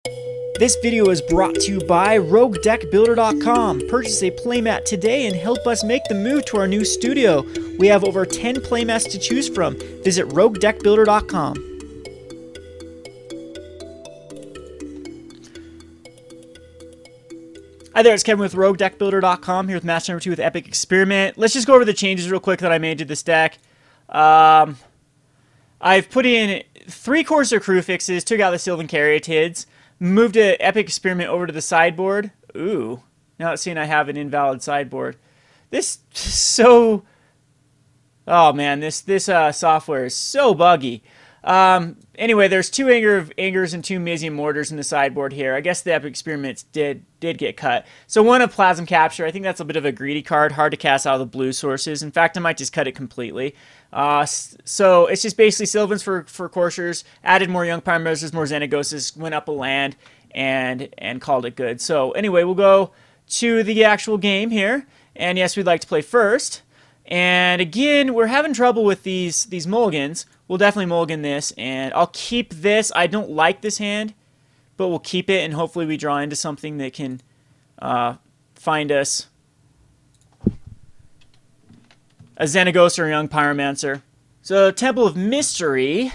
This video is brought to you by Roguedeckbuilder.com. Purchase a playmat today and help us make the move to our new studio. We have over 10 playmats to choose from. Visit Roguedeckbuilder.com. Hi there, it's Kevin with Roguedeckbuilder.com, here with match number 2 with Epic Experiment. Let's just go over the changes real quick that I made to this deck. I've put in 3 Corsair crew fixes, took out the Sylvan Caryatids, moved an Epic Experiment over to the sideboard. Ooh, now it's saying I have an invalid sideboard. This so... Oh man, this software is so buggy. Anyway, there's 2 Angers and 2 Mizium Mortars in the sideboard here. I guess the Epic Experiments did get cut. So one of Plasm Capture. I think that's a bit of a greedy card, hard to cast out of the blue sources. In fact, I might just cut it completely. So it's just basically Sylvans for Corsairs, added more Young Pyromancers, more Xenagoses, went up a land, and called it good. So anyway, we'll go to the actual game here. And yes, we'd like to play first. And again, we're having trouble with these mulligans. We'll definitely mulligan this, and I'll keep this. I don't like this hand, but we'll keep it, and hopefully we draw into something that can find us a Xenagos or a Young Pyromancer. So, Temple of Mystery,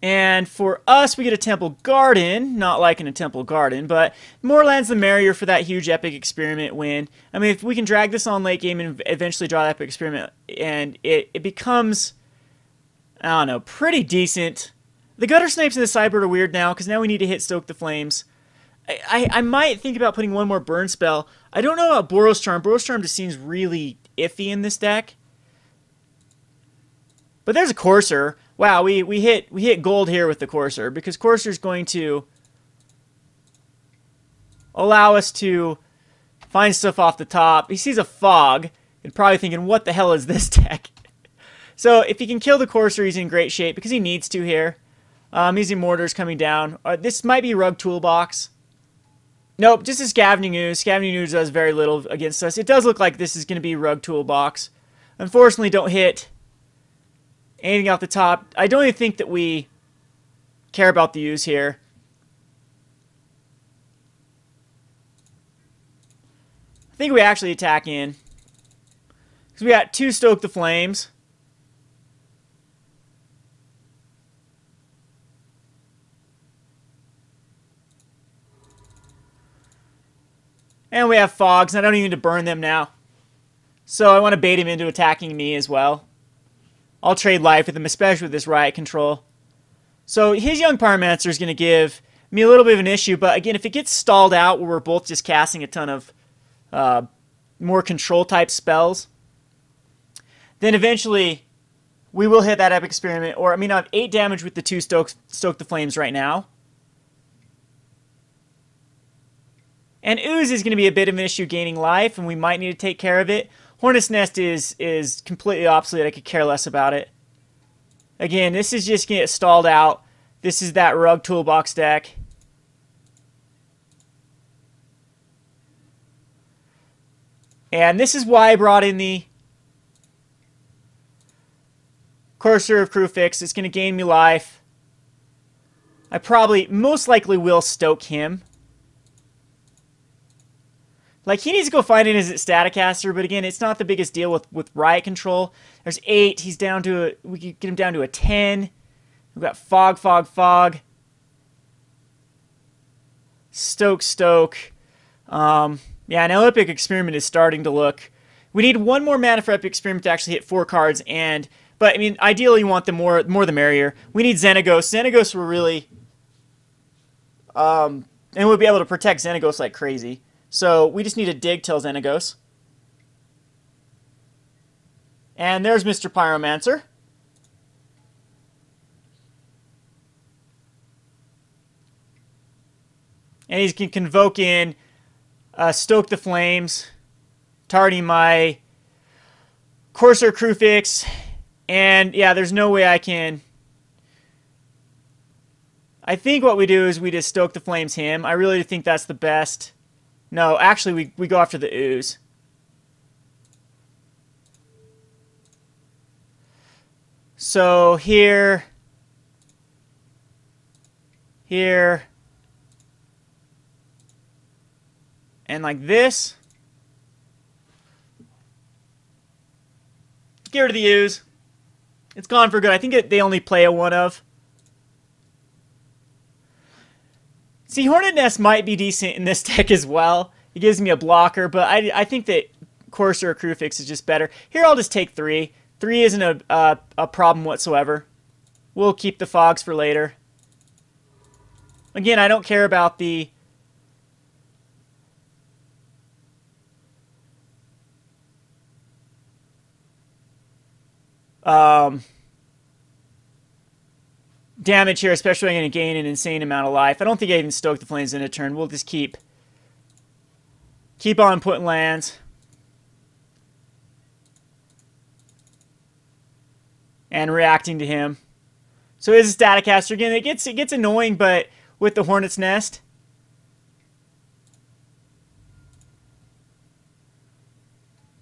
and for us, we get a Temple Garden. Not liking a Temple Garden, but more lands the merrier for that huge Epic Experiment win. I mean, if we can drag this on late game and eventually draw the Epic Experiment, and it becomes... I don't know, pretty decent. The Gutter Snipes in the sideboard are weird now, because now we need to hit Stoke the Flames. I might think about putting one more burn spell. I don't know about Boros Charm. Boros Charm just seems really iffy in this deck. But there's a Courser. Wow, we hit gold here with the Courser, because Courser's going to allow us to find stuff off the top. He sees a Fog, and probably thinking, what the hell is this deck? So if he can kill the Courser, he's in great shape, because he needs to here. Mizium Mortar's coming down. This might be Rug Toolbox. Nope, just a Scavenging Ooze. Scavenging Ooze does very little against us. It does look like this is going to be Rug Toolbox. Unfortunately, don't hit anything off the top. I don't even think that we care about the Ooze here. I think we actually attack in, because we got 2 Stoke the Flames. And we have Fogs, and I don't even need to burn them now. So I want to bait him into attacking me as well. I'll trade life with him, especially with this Riot Control. So his Young Pyromancer is going to give me a little bit of an issue, but again, if it gets stalled out where we're both just casting a ton of more control-type spells, then eventually we will hit that Epic Experiment. Or, I mean, I have 8 damage with the 2 Stoke the Flames right now. And Ooze is going to be a bit of an issue gaining life, and we might need to take care of it. Hornet's Nest is completely obsolete. I could care less about it. Again, this is just going to get stalled out. This is that Rug Toolbox deck. And this is why I brought in the Courser of Crew Fix. It's going to gain me life. I probably, most likely will Stoke him. Like, he needs to go find in his Staticaster, but again, it's not the biggest deal with Riot Control. There's 8. He's down to we can get him down to a 10. We've got Fog, Fog, Fog. Stoke, Stoke. Yeah, now Epic Experiment is starting to look... We need 1 more mana for Epic Experiment to actually hit 4 cards, but, I mean, ideally you want the more the merrier. We need Xenagos. Xenagos were really... and we'll be able to protect Xenagos like crazy. So we just need to dig till Xenagos. And there's Mr. Pyromancer. And he can convoke in Stoke the Flames, targeting my Courser Crew Fix. And yeah, there's no way I can... I think what we do is we just Stoke the Flames him. I really think that's the best... No, actually, we go after the Ooze. So here, And like this. Get rid of the U's. It's gone for good. I think they only play a 1 of. See, Hornet Nest might be decent in this deck as well. It gives me a blocker, but I think that Courser or Crucifix is just better. Here, I'll just take 3. 3 isn't a problem whatsoever. We'll keep the Fogs for later. Again, I don't care about the... damage here, especially when I'm going to gain an insane amount of life. I don't think I even stoke the Flames in a turn. We'll just keep on putting lands. And reacting to him. So it is a Staticaster. Again, it gets annoying, but with the Hornet's Nest.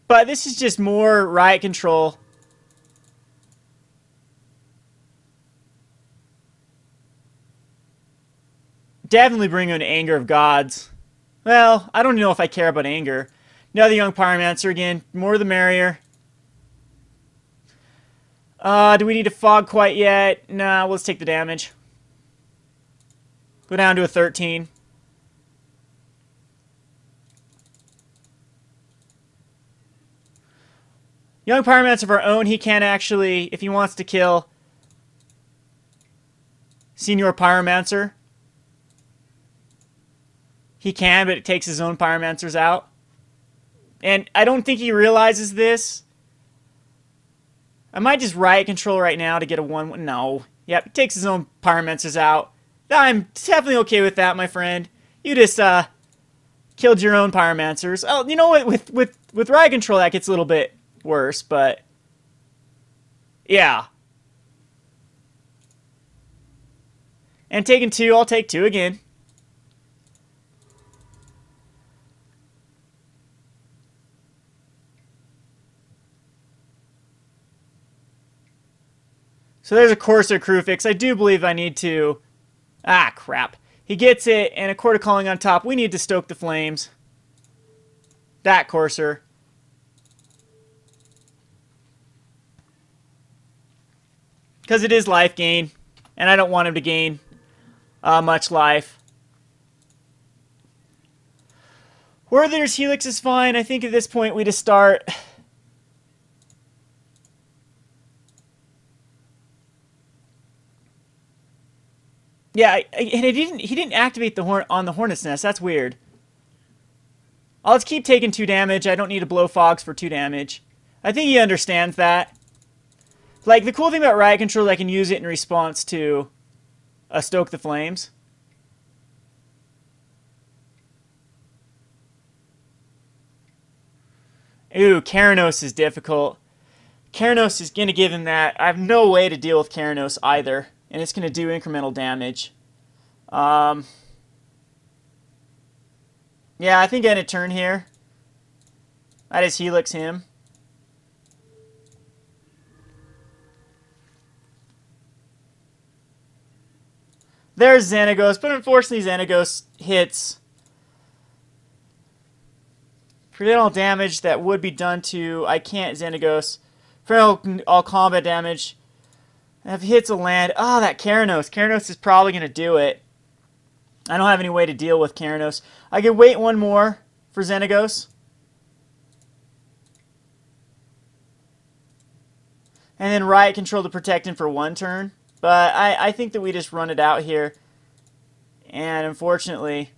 But this is just more Riot Control. Definitely bring in Anger of Gods. Well, I don't know if I care about Anger. Another Young Pyromancer again. More the merrier. Do we need to Fog quite yet? Nah, let's take the damage. Go down to a 13. Young Pyromancer of our own. He can actually, if he wants to kill Senior Pyromancer, he can, but it takes his own Pyromancers out. And I don't think he realizes this. I might just Riot Control right now to get a 1-1. No. Yep, he takes his own Pyromancers out. I'm definitely okay with that, my friend. You just killed your own Pyromancers. Oh, you know what? With Riot Control, that gets a little bit worse, but yeah. And taking 2, I'll take 2 again. So there's a Courser Crucifix. I do believe I need to... Ah, crap. He gets it, and a Court of Calling on top. We need to stoke the Flames. That Courser. Because it is life gain, and I don't want him to gain much life. Werther's Helix is fine. I think at this point we just start... Yeah, and he didn't activate the on the Hornet's Nest. That's weird. I'll just keep taking 2 damage. I don't need to blow Fogs for 2 damage. I think he understands that. Like, the cool thing about Riot Control is I can use it in response to Stoke the Flames. Ooh, Keranos is difficult. Keranos is going to give him that. I have no way to deal with Keranos either. And it's going to do incremental damage. Yeah, I think I end a turn here. I just Helix him. There's Xenagos, but unfortunately Xenagos hits prevent all damage that would be done to... I can't Xenagos. Prevent all combat damage. If it hits a land... Oh, that Keranos. Keranos is probably going to do it. I don't have any way to deal with Keranos. I could wait 1 more for Xenagos. And then Riot Control to protect him for 1 turn. But I think that we just run it out here. And unfortunately...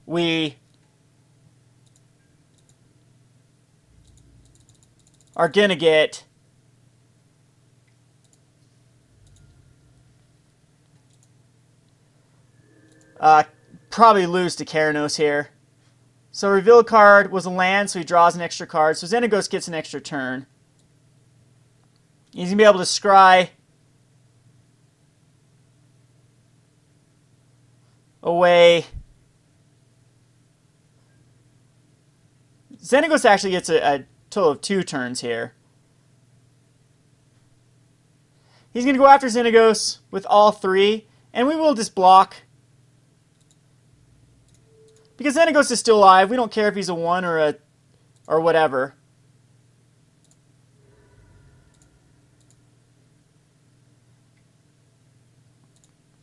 we... are going to get... probably lose to Keranos here. So reveal a card was a land, so he draws an extra card. So Xenagos gets an extra turn. He's going to be able to scry away. Xenagos actually gets a total of 2 turns here. He's going to go after Xenagos with all 3, And we will just block. Because then it goes to still alive. We don't care if he's a 1 or whatever.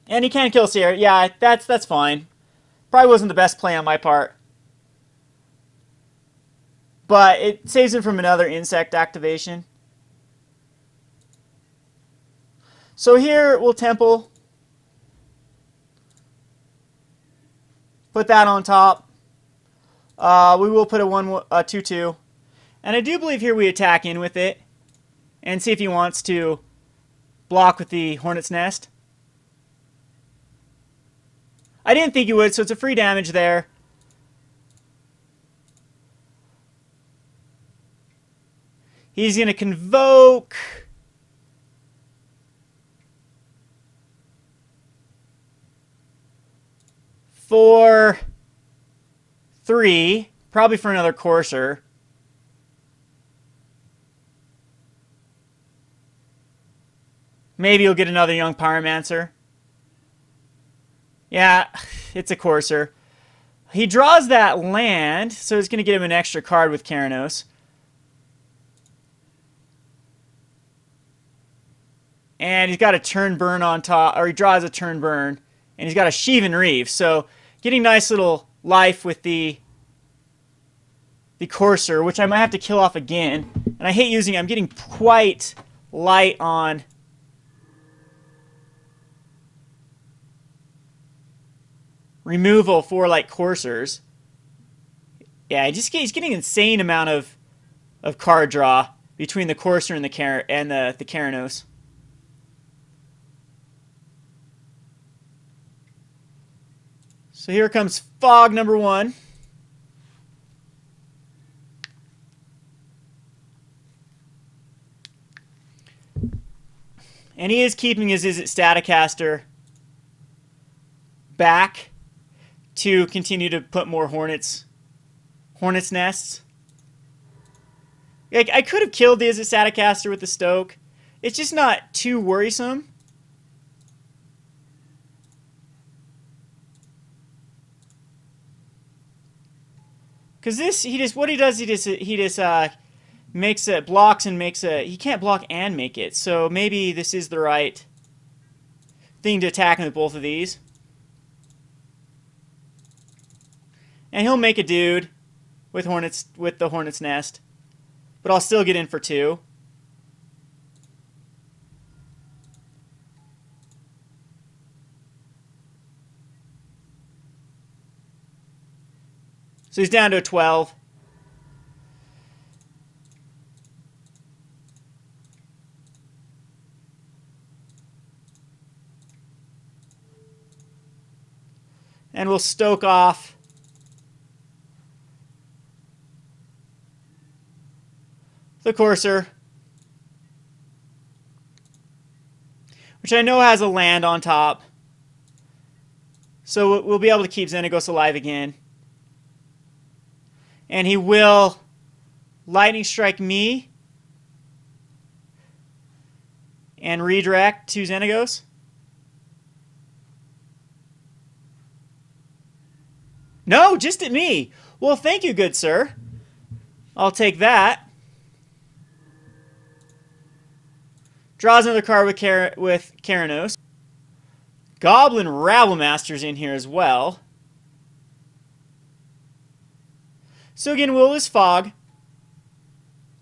And he can't kill Sierra. Yeah, that's fine. Probably wasn't the best play on my part. But it saves him from another insect activation. So here we'll temple. Put that on top. We will put a 2/2. And I do believe here we attack in with it. And see if he wants to block with the Hornet's Nest. I didn't think he would, so it's a free damage there. He's going to convoke. For 3, probably for another Courser. Maybe you'll get another Young Pyromancer. Yeah, it's a Courser. He draws that land, so it's going to get him an extra card with Keranos. And he's got a turn burn on top, or he draws a turn burn, and he's got a Sheevan Reeve. So getting nice little life with the Courser, which I might have to kill off again. And I hate using it. I'm getting quite light on removal for like Coursers. Yeah, he's getting an insane amount of card draw between the Courser and the Keranos. So here comes Fog number 1. And he is keeping his Izzet Staticaster back to continue to put more Hornet's nests. Like, I could have killed the Izzet Staticaster with the Stoke. It's just not too worrisome. Because he just makes it, blocks and makes a, he can't block and make it. So maybe this is the right thing to attack him with both of these. And he'll make a dude with the Hornet's Nest. But I'll still get in for 2. So he's down to a 12. And we'll stoke off the Courser, which I know has a land on top. So we'll be able to keep Xenagos alive again. And he will Lightning Strike me and redirect to Xenagos. No, just at me. Well, thank you, good sir. I'll take that. Draws another card with Keranos. Goblin Rabblemaster's in here as well. So again, will is Fog.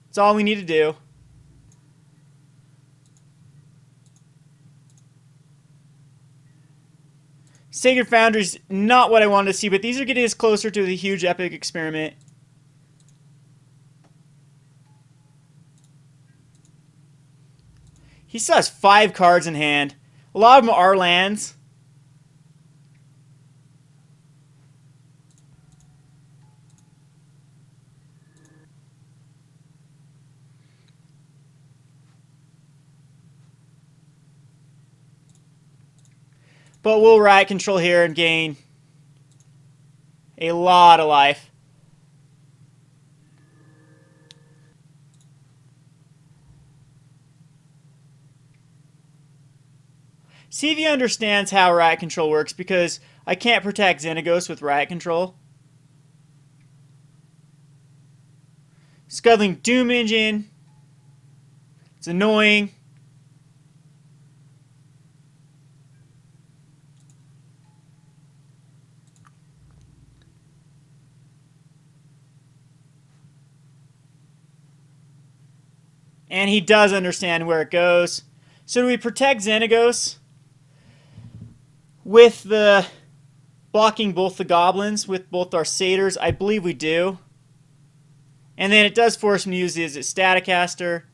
That's all we need to do. Sacred Foundry's not what I wanted to see, but these are getting us closer to the huge epic experiment. He still has 5 cards in hand. A lot of them are lands. But we'll Riot Control here and gain a lot of life. See if he understands how Riot Control works, because I can't protect Xenagos with Riot Control. Scuttling Doom Engine. It's annoying. And he does understand where it goes. So do we protect Xenagos with the blocking both the goblins with both our satyrs? I believe we do. And then it does force him to use his Staticaster.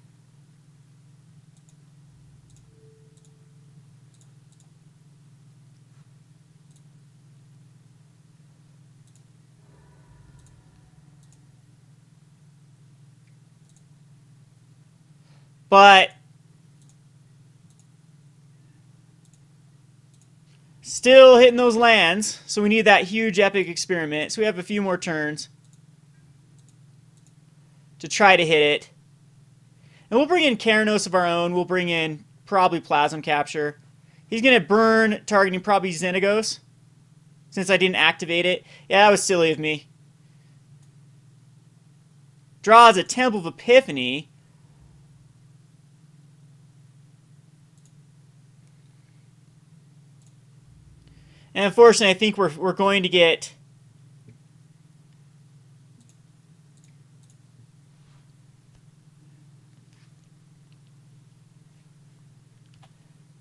But still hitting those lands, so we need that huge epic experiment. So we have a few more turns to try to hit it. And we'll bring in Keranos of our own. We'll bring in probably Plasm Capture. He's going to burn, targeting probably Xenagos, since I didn't activate it. Yeah, that was silly of me. Draws a Temple of Epiphany. And unfortunately, I think we're going to get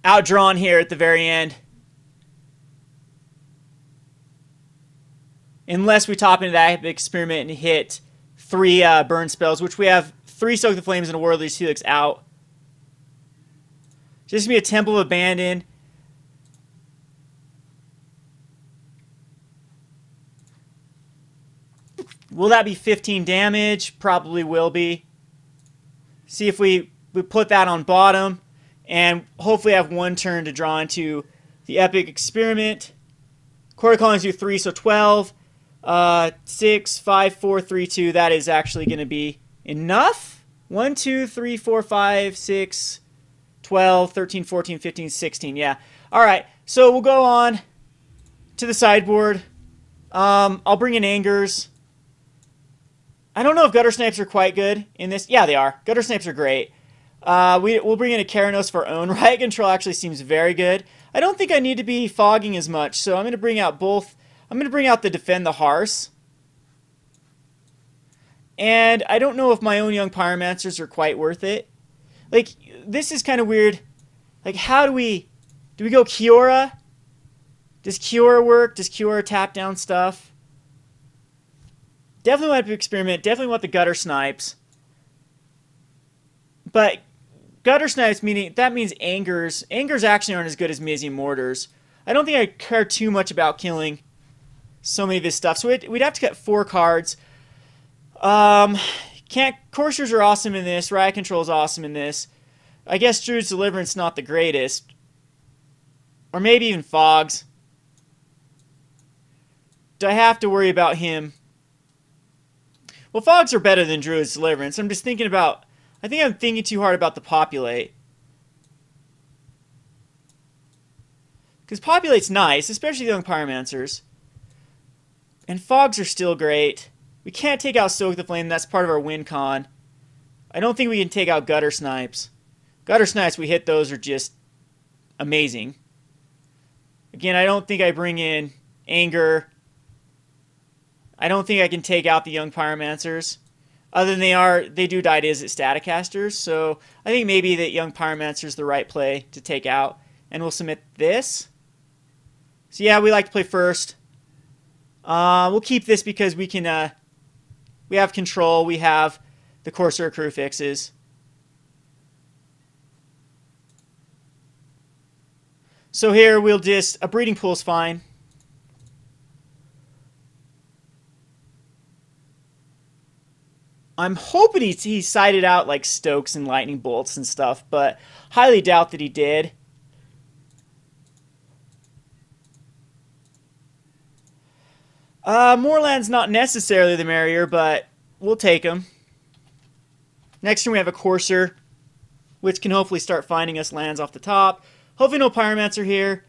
outdrawn here at the very end. Unless we top into that experiment and hit 3 burn spells, which we have 3 Soak the Flames and a Worldly's Helix out. Just going to be a Temple of Abandon. Will that be 15 damage? Probably will be. See if we put that on bottom. And hopefully have 1 turn to draw into the Epic Experiment. Quarter Callings do 3, so 12. 6, 5, 4, 3, 2. That is actually going to be enough. 1, 2, 3, 4, 5, 6, 12, 13, 14, 15, 16. Yeah. Alright, so we'll go on to the sideboard. I'll bring in Angers. I don't know if Gutter Snipes are quite good in this. Yeah, they are. Gutter Snipes are great. We'll bring in a Keranos for our own. Riot Control actually seems very good. I don't think I need to be fogging as much, so I'm going to bring out both. I'm going to bring out the Defend the Hearths. And I don't know if my own Young Pyromancers are quite worth it. Like, this is kind of weird. Like, how do we go Kiora? Does Kiora work? Does Kiora tap down stuff? Definitely want to experiment. Definitely want the Gutter Snipes. But Gutter Snipes, that means Angers. Angers actually aren't as good as Mizzy Mortars. I don't think I care too much about killing so many of his stuff. So we'd have to get 4 cards. Coursers are awesome in this. Riot Control is awesome in this. I guess Druid's Deliverance not the greatest. Or maybe even Fogs. Do I have to worry about him? Well, Fogs are better than Druid's Deliverance. I'm just thinking about... I think I'm thinking too hard about the Populate. Because Populate's nice, especially the Young Pyromancers. And Fogs are still great. We can't take out Soak the Flame. That's part of our win con. I don't think we can take out Gutter Snipes. Gutter Snipes, we hit those, are just amazing. Again, I don't think I bring in Anger. I don't think I can take out the Young Pyromancers. Other than they do die as Staticasters, so I think maybe that Young Pyromancer is the right play to take out. And we'll submit this. So yeah, we like to play first. We'll keep this because we can. We have control. We have the Corsair Crew fixes. So here we'll just a Breeding Pool's fine. I'm hoping he sided out like Stokes and Lightning Bolts and stuff, but highly doubt that he did. More lands not necessarily the merrier, but we'll take them. Next turn we have a Courser, which can hopefully start finding us lands off the top. Hopefully no Pyromancer here.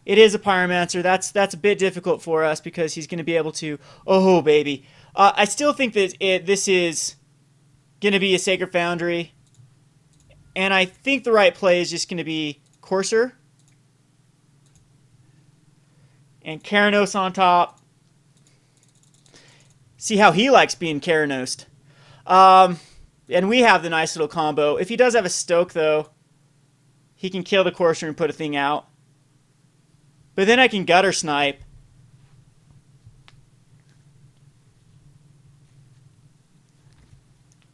It is a Pyromancer. That's a bit difficult for us because he's going to be able to... Oh, baby. I still think that this is going to be a Sacred Foundry. And I think the right play is just going to be Courser. And Keranos on top. See how he likes being Keranosed. And we have the nice little combo. If he does have a Stoke, though, he can kill the Courser and put a thing out. But then I can Gutter Snipe.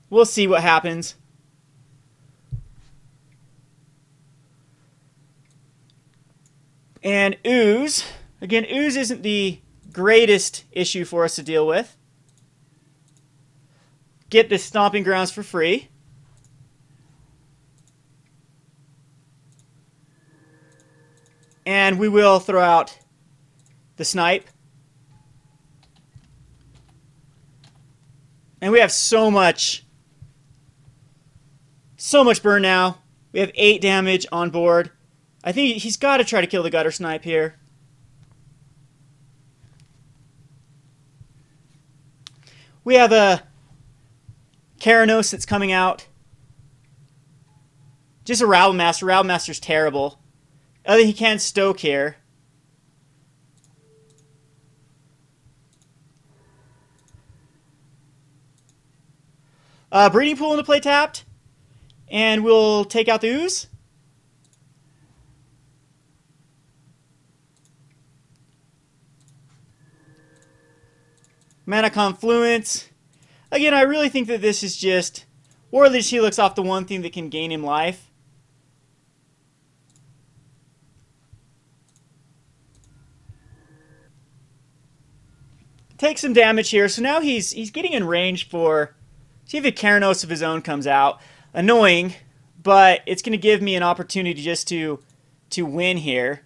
We'll see what happens. And Ooze. Again, Ooze isn't the greatest issue for us to deal with. Get the Stomping Grounds for free. And we will throw out the Snipe. And we have so much burn now. We have 8 damage on board. I think he's got to try to kill the Gutter Snipe here. We have a Keranos that's coming out. Just a Rabblemaster. Rabblemaster's terrible. I think he can Stoke here. Breeding Pool into play tapped. And we'll take out the Ooze. Mana Confluence. Again, I really think that this is just... Warlord's Helix off the one thing that can gain him life. Take some damage here. So now he's getting in range for... See if a Keranos of his own comes out. Annoying, but it's going to give me an opportunity just to win here.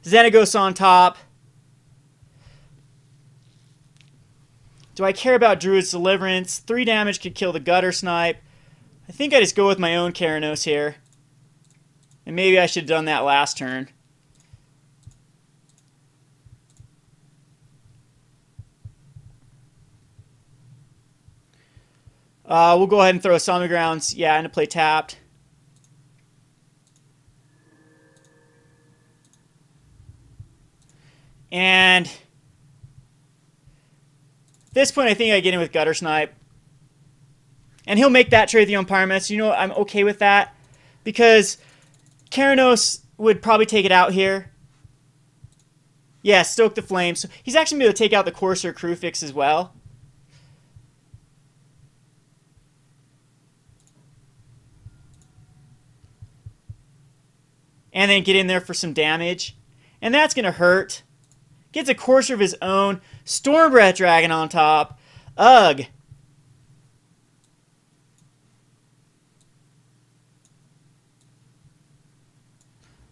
Xenagos on top. Do I care about Druid's Deliverance? 3 damage could kill the Gutter Snipe. I think I just go with my own Keranos here. And maybe I should have done that last turn. We'll go ahead and throw Stomping Grounds, yeah, into play tapped. And at this point, I think I get in with Gutter Snipe. And he'll make that trade with the Pyromancer. You know what? I'm okay with that. Because Keranos would probably take it out here. Yeah, Stoke the Flames. So he's actually going to be able to take out the Courser Crewfix as well. And then get in there for some damage. And that's going to hurt. Gets a Courser of his own. Stormbreath Dragon on top. Ugh.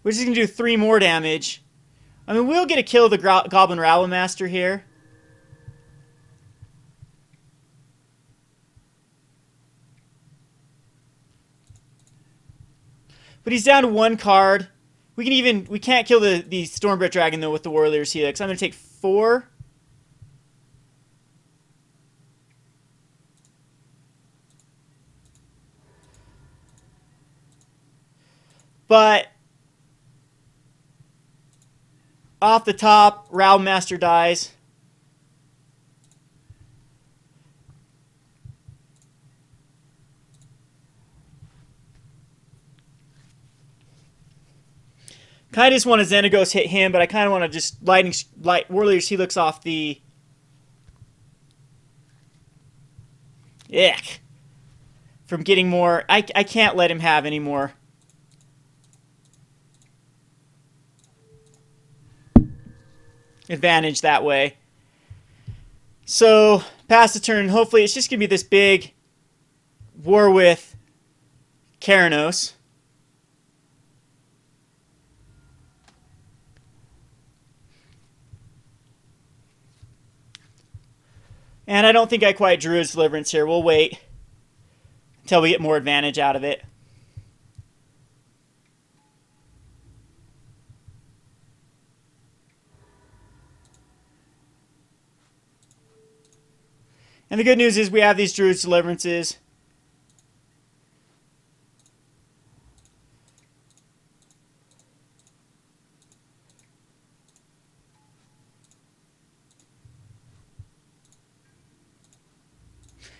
We're just going to do 3 more damage. I mean, we'll get a kill of the Goblin Rabblemaster here. But he's down to 1 card. We can't kill the Stormbreath Dragon though with the Warlord's Helix. I'm going to take 4. But off the top, Rabblemaster dies. Kind of just want to Xenagos hit him, but I kind of want to just light Warlord's Helix off the... Ick. From getting more... I can't let him have any more. Advantage that way. So, pass the turn. Hopefully, it's just going to be this big war with Keranos. And I don't think I quite drew his Deliverance here. We'll wait until we get more advantage out of it. And the good news is we have these Druid's Deliverances.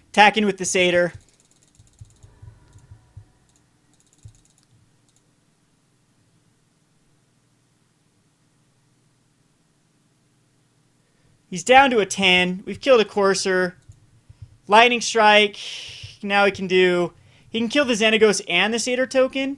Attacking with the Satyr. He's down to a 10. We've killed a Courser. Lightning Strike. Now he can kill the Xenagos and the Satyr token.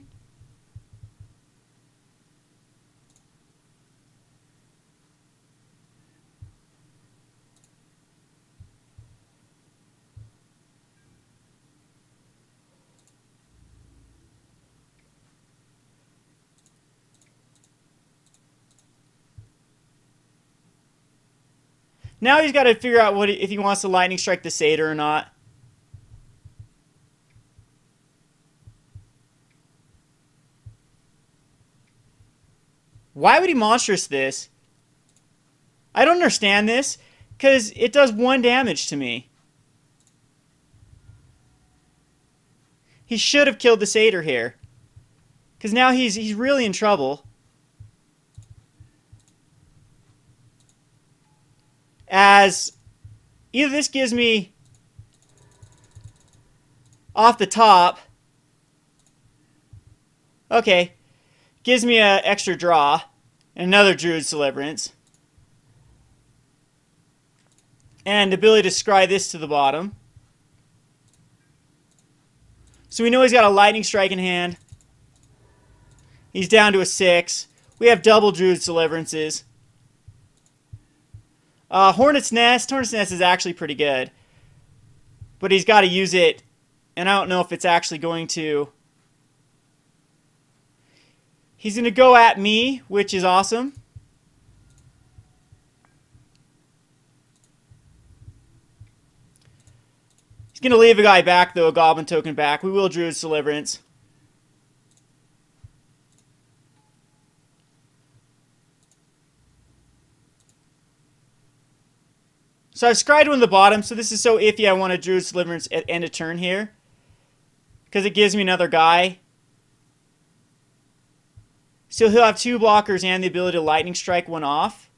Now he's got to figure out if he wants to Lightning Strike the Satyr or not. Why would he Monstrous this? I don't understand this, because it does 1 damage to me. He should have killed the Satyr here, because now he's really in trouble. As either this gives me off the top, okay, gives me an extra draw, and another Druid's Deliverance, and the ability to scry this to the bottom. So we know he's got a Lightning Strike in hand. He's down to a 6. We have double Druid's Deliverances. Hornet's Nest. Hornet's Nest is actually pretty good. But he's got to use it. And I don't know if it's actually going to. He's going to go at me, which is awesome. He's going to leave a guy back, though, a Goblin token back. We will Druid's Deliverance. So I've scryed one in the bottom, so this is so iffy I want a Druid's Deliverance at end of turn here. Because it gives me another guy. So he'll have 2 blockers and the ability to Lightning Strike one off.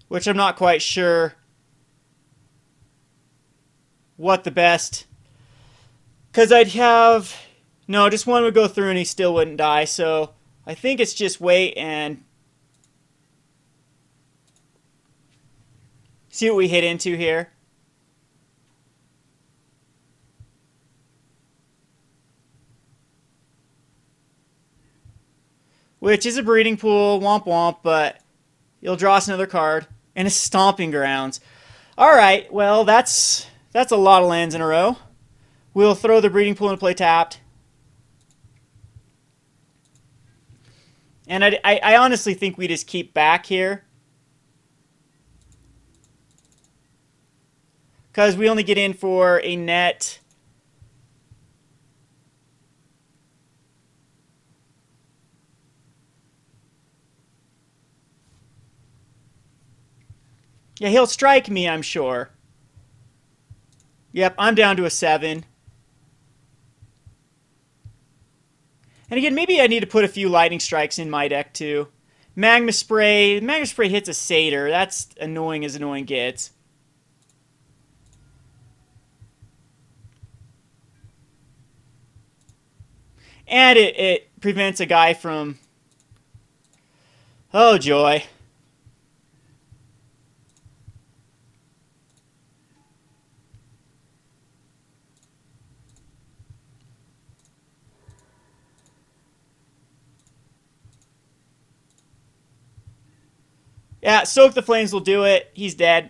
Which I'm not quite sure what the best. Because I'd have... No, just one would go through and he still wouldn't die. So I think it's just wait and see what we hit into here. Which is a Breeding Pool, womp womp, but you'll draw us another card. And a Stomping Grounds. Alright, well that's a lot of lands in a row. We'll throw the Breeding Pool into play tapped. And I honestly think we just keep back here. Because we only get in for a net. Yeah, he'll strike me, I'm sure. Yep, I'm down to a 7. And again, maybe I need to put a few Lightning Strikes in my deck, too. Magma Spray. Magma Spray hits a Satyr. That's annoying as annoying gets. And it prevents a guy from... Oh, joy. Yeah, Soak the Flames will do it. He's dead.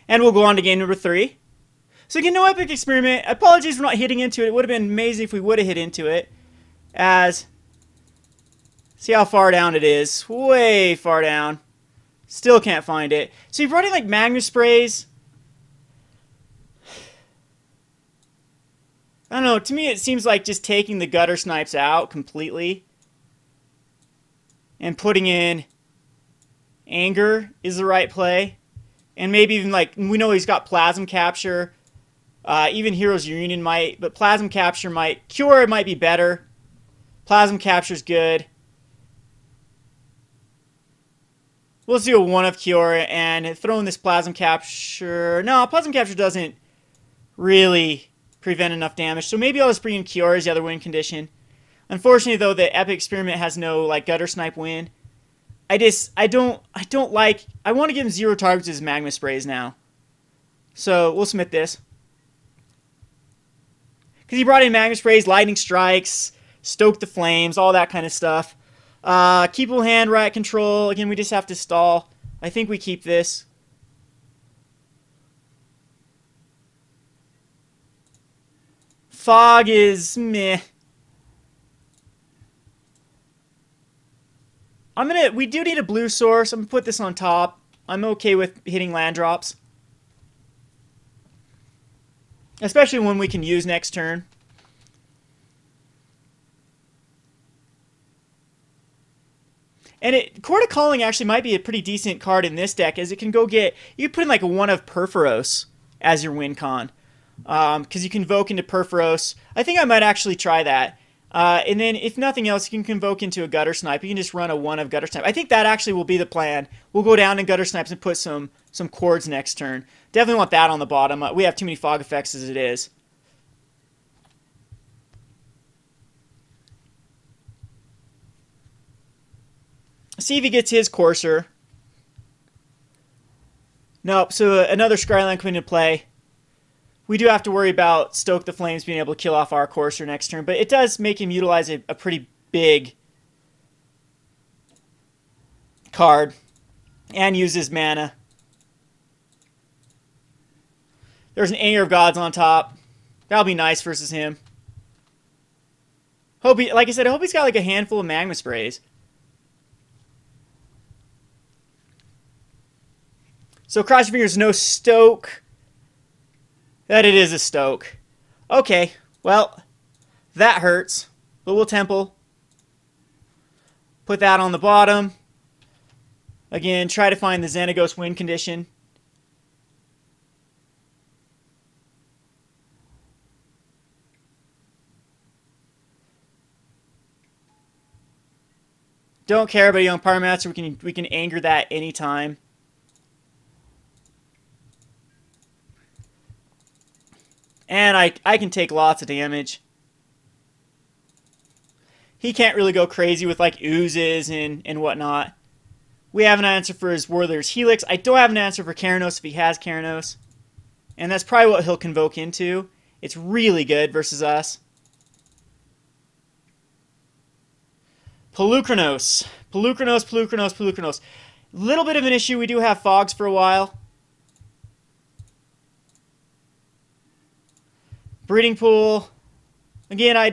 And we'll go on to game number 3. So again, no epic experiment. Apologies for not hitting into it. It would have been amazing if we would have hit into it. As, see how far down it is. Way far down. Still can't find it. So you brought in like magma sprays. I don't know. To me, it seems like just taking the gutter snipes out completely and putting in anger is the right play. And maybe even like, we know he's got plasm capture. Even Heroes Union might, but plasm capture might. Cure might be better. Plasm capture's good. Let's do a 1 of Cure and throw in this Plasm Capture. No, Plasm Capture doesn't really prevent enough damage, so maybe I'll just bring in Cure as the other win condition. Unfortunately, though, the Epic Experiment has no like gutter snipe win. I don't like. I want to give him 0 targets as Magma Sprays now. So we'll submit this because he brought in Magma Sprays, Lightning Strikes, Stoke the Flames, all that kind of stuff. Keepable hand, Riot Control. Again, we just have to stall. I think we keep this. Fog is meh. We do need a blue source. I'm gonna put this on top. I'm okay with hitting land drops. Especially when we can use next turn. And Court of Calling actually might be a pretty decent card in this deck, as it can go get... You can put in like a 1 of Perforos as your win con. Because you can convoke into Perforos. I think I might actually try that. And then, if nothing else, you can convoke into a Gutter Snipe. You can just run a 1 of Gutter Snipe. I think that actually will be the plan. We'll go down in Gutter Snipes and put some chords next turn. Definitely want that on the bottom. We have too many fog effects as it is. See if he gets his Courser. Nope, so another Skyline coming into play. We do have to worry about Stoke the Flames being able to kill off our Courser next turn, but it does make him utilize a pretty big card and use his mana. There's an Anger of Gods on top. That'll be nice versus him. Like I said, I hope he's got like a handful of Magma Sprays. So cross your fingers, no Stoke. That it is a Stoke. Okay, well, that hurts. But we'll Temple. Put that on the bottom. Again, try to find the Xenagos win condition. Don't care about Young Pyromancer. We can anger that anytime. And I can take lots of damage. He can't really go crazy with like oozes and whatnot. We have an answer for his Warlord's Helix. I don't have an answer for Keranos if he has Keranos. And that's probably what he'll convoke into. It's really good versus us. Pelucranos. Pelucranos. Little bit of an issue. We do have fogs for a while. Breeding Pool. Again, I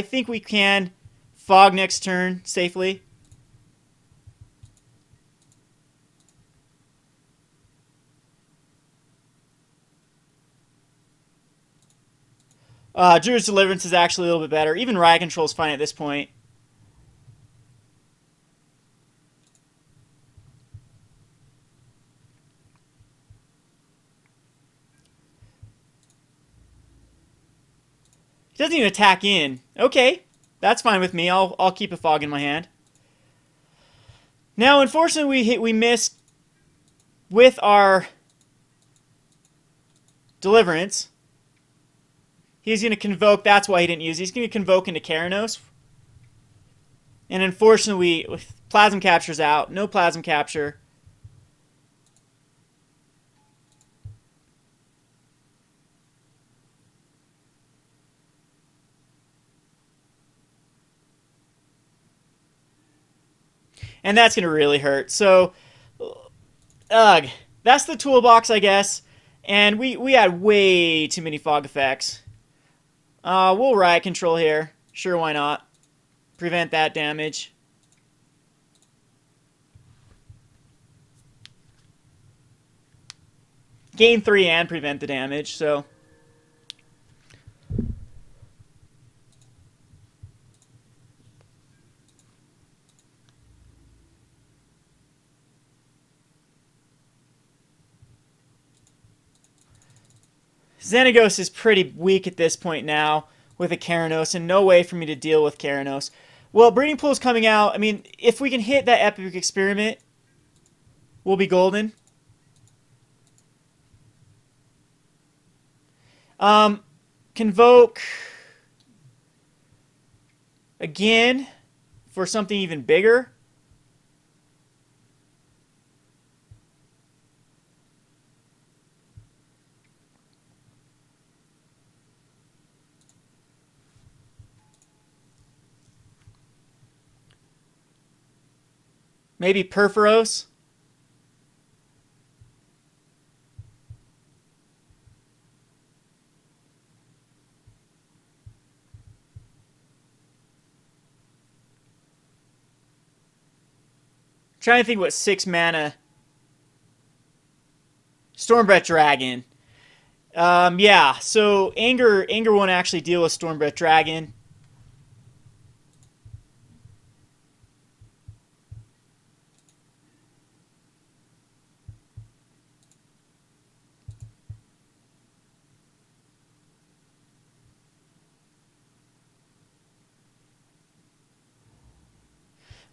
think we can fog next turn safely. Druid's Deliverance is actually a little bit better. Even Riot Control is fine at this point. He doesn't even attack in. Okay, that's fine with me. I'll keep a fog in my hand. Now, unfortunately, we missed with our Deliverance. He's going to convoke. That's why he didn't use it. He's going to convoke into Keranos. And unfortunately, Plasm Capture's out. No Plasm Capture. And that's going to really hurt. So, ugh. That's the toolbox, I guess. And we had way too many fog effects. We'll riot control here. Sure, why not? Prevent that damage. Gain 3 and prevent the damage, so... Xenagos is pretty weak at this point now with a Keranos, and no way for me to deal with Keranos. Well, Breeding Pool's coming out. I mean, if we can hit that Epic Experiment, we'll be golden. Convoke again for something even bigger. Maybe Perforos. Trying to think what 6 mana. Stormbreath Dragon. Yeah, so Anger won't actually deal with Stormbreath Dragon.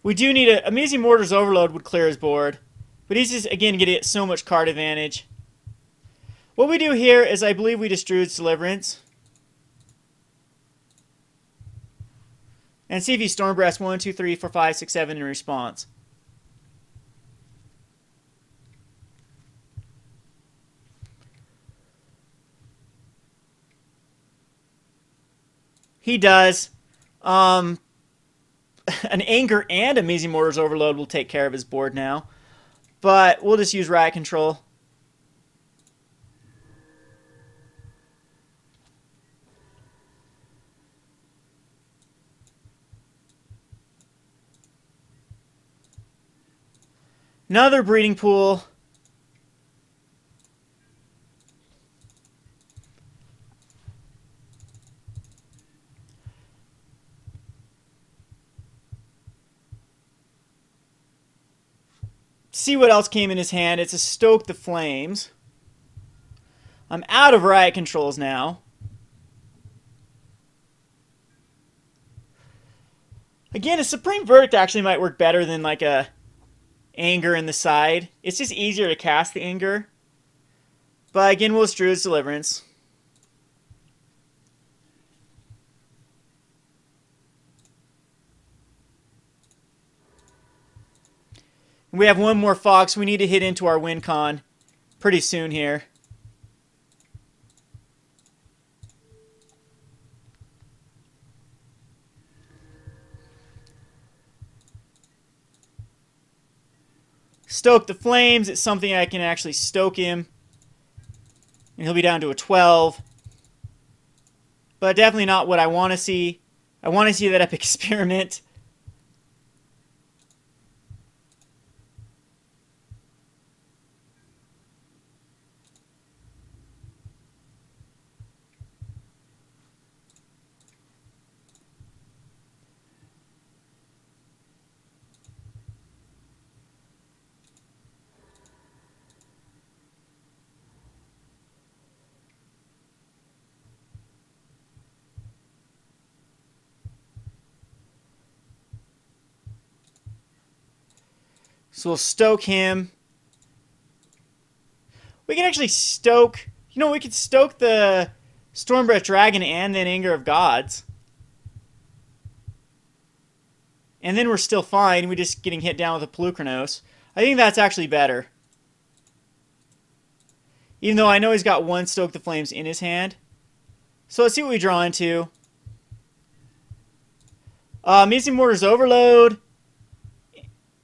We do need a Amazing Mortar's Overload would clear his board. But he's just, again, going to get so much card advantage. What we do here is I believe we just Druid's Deliverance. And see if he Stormbreaths 1, 2, 3, 4, 5, 6, 7 in response. He does. An Anger and Amazing Mortar's Overload will take care of his board now. But we'll just use Riot Control. Another Breeding Pool. See what else came in his hand. It's a Stoke the Flames. I'm out of Riot Controls now. Again, a Supreme Verdict actually might work better than like a Anger in the side. It's just easier to cast the Anger. But again, we'll just Druid's Deliverance. We have one more fog, so we need to hit into our win con pretty soon here. Stoke the Flames. It's something I can actually stoke him. And he'll be down to a 12. But definitely not what I want to see. I want to see that Epic Experiment. So we'll stoke him. We can actually stoke... You know, we could stoke the Stormbreath Dragon and then Anger of Gods. And then we're still fine. We're just getting hit down with a Pelucranos. I think that's actually better. Even though I know he's got one Stoke the Flames in his hand. So let's see what we draw into. Amazing Mortar's Overload.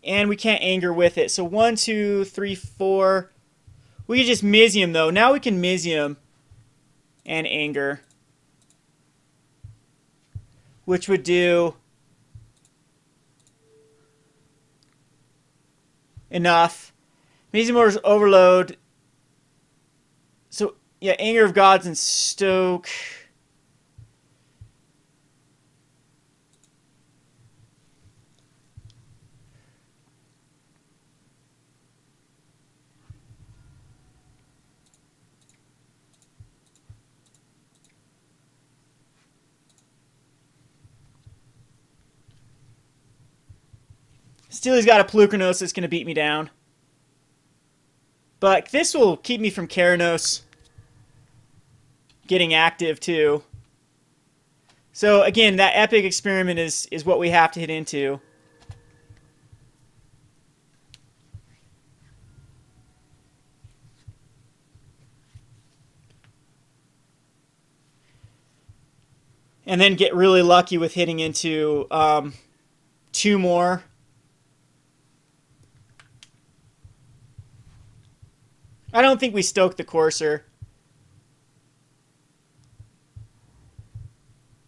And we can't Anger with it. So 1, 2, 3, 4. We could just Mizium, though. Now we can Mizium and Anger, which would do enough. Mizium Mortar's Overload. So, yeah, Anger of Gods and Stoke. Still, he's got a Pelucranos that's going to beat me down. But this will keep me from Keranos getting active, too. So, again, that Epic Experiment is what we have to hit into. And then get really lucky with hitting into 2 more. I don't think we stoked the Courser.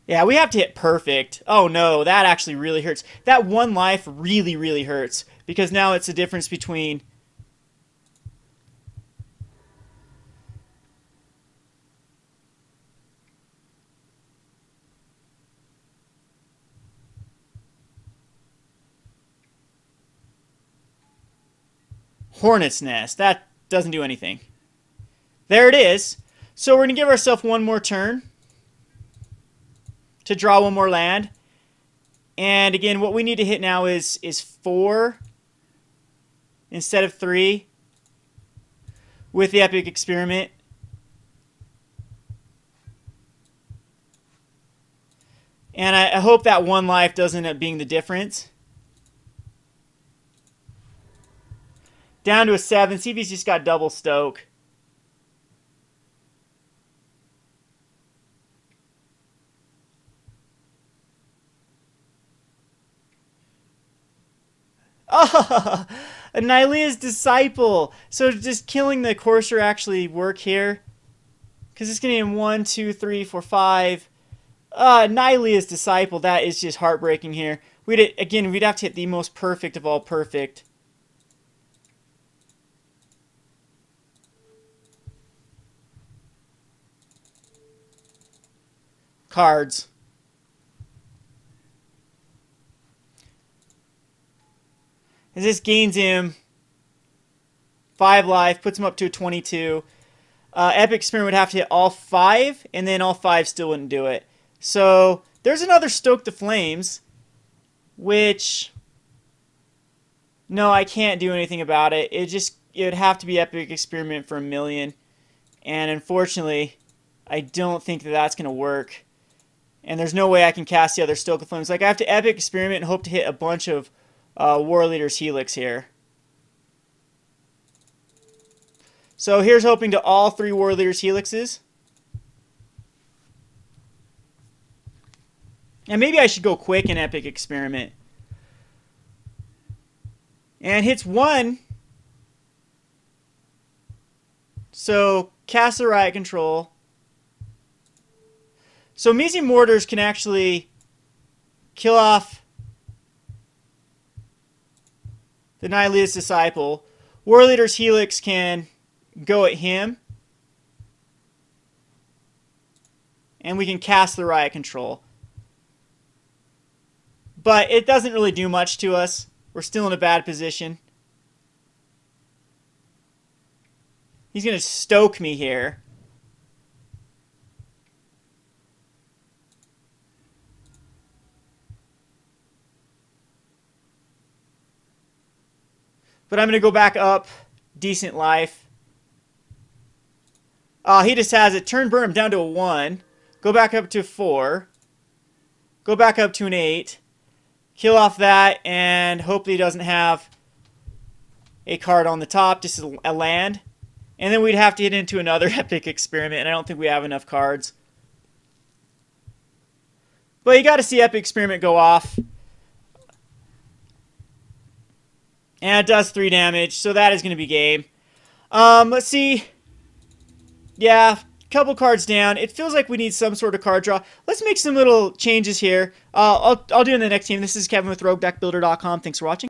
Yeah, we have to hit perfect. Oh no, that actually really hurts. That 1 life really, really hurts. Because now it's the difference between... Hornet's Nest. That doesn't do anything. There it is. So we're going to give ourselves 1 more turn to draw 1 more land. And again, what we need to hit now is 4 instead of 3 with the Epic Experiment. And I hope that 1 life doesn't end up being the difference. Down to a 7. See if he's just got double Stoke. Oh, Nylea's Disciple. So does killing the Courser actually work here? Because it's going to be 1, 2, 3, 4, 5. Nylea's Disciple. That is just heartbreaking here. We'd have to hit the most perfect of all perfect. Cards. As this gains him 5 life, puts him up to a 22. Epic Experiment would have to hit all 5, and then all 5 still wouldn't do it. So there's another Stoke the Flames, which... No, I can't do anything about it. It would have to be Epic Experiment for 1 million. And unfortunately, I don't think that that's going to work. And there's no way I can cast the other Stoke the Flames. Like, I have to Epic Experiment and hope to hit a bunch of War Leader's Helix here. So here's hoping to all 3 War Leader's Helixes. And maybe I should go quick in Epic Experiment. And hits 1. So cast the Riot Control. So Mizium Mortars can actually kill off the Nylea's Disciple. War Leader's Helix can go at him. And we can cast the Riot Control. But it doesn't really do much to us. We're still in a bad position. He's going to stoke me here. But I'm going to go back up. Decent life. He just has it. Turn burn him down to a 1. Go back up to 4. Go back up to an 8. Kill off that, and hopefully he doesn't have a card on the top, just a land. And then we'd have to hit into another Epic Experiment, and I don't think we have enough cards. But you got to see Epic Experiment go off. And it does 3 damage, so that is going to be game. Let's see. Yeah, couple cards down. It feels like we need some sort of card draw. Let's make some little changes here. I'll do in the next game. This is Kevin with Roguedeckbuilder.com. Thanks for watching.